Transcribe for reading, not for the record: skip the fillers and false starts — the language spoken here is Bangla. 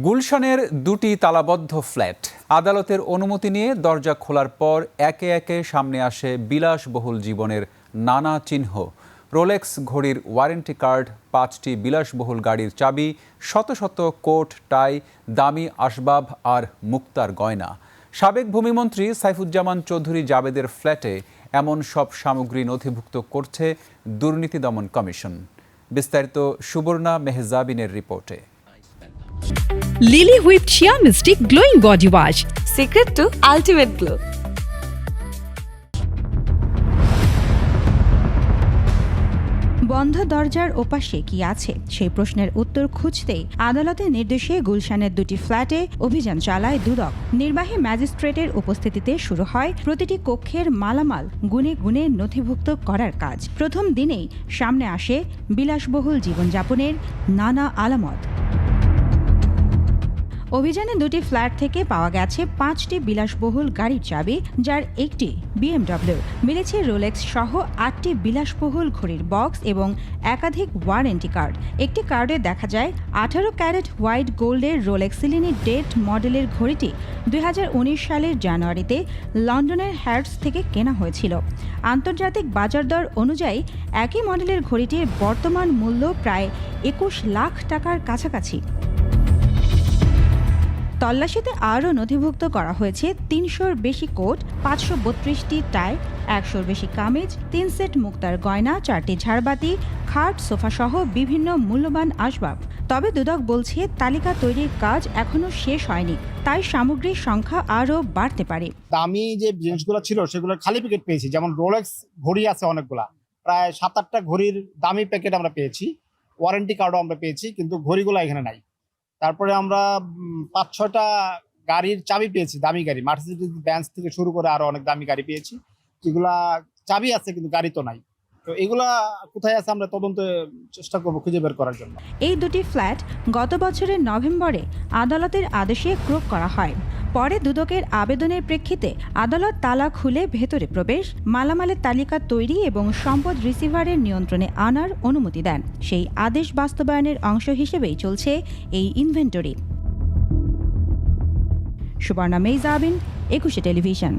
গুলশানের দুটি তালাবদ্ধ ফ্ল্যাট আদালতের অনুমতি নিয়ে দরজা খোলার পর একে একে সামনে আসে বিলাসবহুল জীবনের নানা চিহ্ন। রোলেক্স ঘড়ির ওয়ারেন্টি কার্ড, 5টি বিলাসবহুল গাড়ির চাবি, শত শত কোট, টাই, দামি আসবাব আর মুক্তার গয়না। সাবেক ভূমিমন্ত্রী সাইফুজ্জামান চৌধুরী জাবেদের ফ্ল্যাটে এমন সব সামগ্রী নথিভুক্ত করছে দুর্নীতি দমন কমিশন। বিস্তারিত সুবর্ণা মেহজাবিনের রিপোর্টে। Lily whipped shea mystic glowing body wash, secret to ultimate glow. বন্ধ দরজার ওপাশে কি আছে সেই প্রশ্নের উত্তর খুঁজতেই আদালতের নির্দেশে গুলশানের দুটি ফ্ল্যাটে অভিযান চালায় দুদক। নির্বাহী ম্যাজিস্ট্রেটের উপস্থিতিতে শুরু হয় প্রতিটি কক্ষের মালামাল গুনে গুনে নথিভুক্ত করার কাজ। প্রথম দিনেই সামনে আসে বিলাসবহুল জীবনযাপনের নানা আলামত। অভিযানে দুটি ফ্ল্যাট থেকে পাওয়া গেছে 5টি বিলাসবহুল গাড়ির চাবি, যার একটি BMW। মিলেছে রোলেক্স সহ 8টি বিলাসবহুল ঘড়ির বক্স এবং একাধিক ওয়ারেন্টি কার্ড। একটি কার্ডে দেখা যায় 18 ক্যারেট হোয়াইট গোল্ডের রোলেক্স সিলিনি ডেট মডেলের ঘড়িটি 2019 সালের জানুয়ারিতে লন্ডনের হ্যার্টস থেকে কেনা হয়েছিল। আন্তর্জাতিক বাজার দর অনুযায়ী একই মডেলের ঘড়িটির বর্তমান মূল্য প্রায় 21 লাখ টাকার কাছাকাছি। তল্লাশিতে আরও নথিভুক্ত করা হয়েছে 300-র বেশি কোট, 532টি টাই, 100-র বেশি কামিজ, 3 সেট মুক্তার গয়না, 4টি ঝাড়বাতি, খাট, সোফাসহ বিভিন্ন মূল্যবান আসবাব। তবে দুদক বলছে তালিকা তৈরির কাজ এখনও শেষ হয়নি, তাই সামগ্রীর সংখ্যা আরও বাড়তে পারে। দামি যে জিনিসগুলো ছিল সেগুলোর খালি প্যাকেট পেয়েছি, যেমন রোলেক্স ঘড়ি আছে অনেকগুলা, প্রায় 7-8টা ঘড়ির দামি প্যাকেট আমরা পেয়েছি, ওয়ারেন্টি কার্ডও আমরা পেয়েছি, কিন্তু ঘড়িগুলো এখানে নাই। তারপরে আমরা 5-6টা গাড়ির চাবি পেয়েছি, দামি গাড়ি, মার্সিডিজ বেঞ্জ থেকে শুরু করে আরো অনেক দামি গাড়ি পেয়েছি, যেগুলা চাবি আছে কিন্তু গাড়ি তো নাই। তো এগুলা কোথায় আছে আমরা তদন্তে চেষ্টা করবো খুঁজে বের করার জন্য। এই দুটি ফ্ল্যাট গত বছরের নভেম্বরে আদালতের আদেশে ক্রোক করা হয়। পরে দুদকের আবেদনের প্রেক্ষিতে আদালত তালা খুলে ভেতরে প্রবেশ, মালামালের তালিকা তৈরি এবং সম্পদ রিসিভারের নিয়ন্ত্রণে আনার অনুমতি দেন। সেই আদেশ বাস্তবায়নের অংশ হিসেবেই চলছে এই ইনভেন্টরি। সুবর্ণা মেহজাবিন, 21 টেলিভিশন।